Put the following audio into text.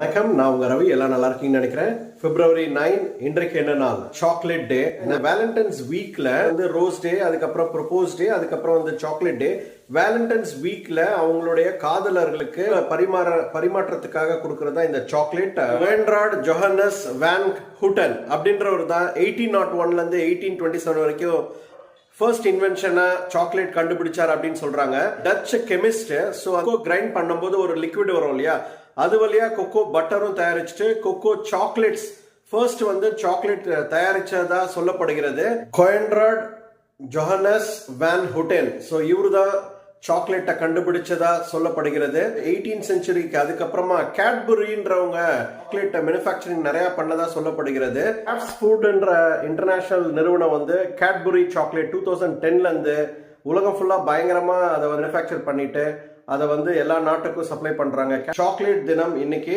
வணக்கம், நான் உங்க ரவி. எல்லாம் நல்லா இருக்கீங்கன்னு நினைக்கிறேன். February 9 இன்றைக்கு என்ன நாள்? Chocolate day. இந்த வேலண்டைன்ஸ் வீக்ல வந்து ரோஸ் டே, அதுக்கப்புறம் ப்ரொபோஸ் டே, அதுக்கப்புறம் வந்து சாக்லேட் டே. வேலண்டைன்ஸ் வீக்ல அவங்களுடைய காதலர்களுக்கு பரிமாற்றத்துக்காக கொடுக்கறதா இந்த சாக்லேட். வேண்ட்ராட் ஜொஹன்னஸ் வேன் ஹூட்டன் அப்படின்றவர் தான் 1801 இருந்து 1827 வரைக்கும் ஃபர்ஸ்ட் இன்வென்ஷனா சாக்லேட் கண்டுபிடிச்சார் அப்படின்னு சொல்றாங்க. Dutch chemist. So cocoa grind பண்ணும்போது ஒரு லிக்விட் வரும் இல்லையா, அது வழியா கொக்கோ பட்டரும் தயாரிச்சுட்டு கொக்கோ சாக்லேட்ஸ் ஃபர்ஸ்ட் வந்து சாக்லேட் தயாரிச்சதா சொல்லப்படுகிறது. Coenraad Johannes van Houten. So இவரு தான் சாக்லேட்டை கண்டுபிடிச்சதா சொல்லப்படுகிறது. 18th செஞ்சுரிக்கு அதுக்கப்புறமா கேட்பரின்றவங்க சாக்லேட்டை மேனுஃபேக்சரிங் நிறைய பண்ணதா சொல்லப்படுகிறது. கேப்ஸ் ஃபுட்ன்ற இன்டர்நேஷனல் நிறுவனம் வந்து கேட்பரி சாக்லேட் 2010ல இருந்து உலகம் ஃபுல்லா பயங்கரமா அதை மேனுஃபேக்சர் பண்ணிட்டு அதை வந்து எல்லா நாட்டுக்கும் சப்ளை பண்றாங்க. சாக்லேட் தினம் இன்னைக்கு.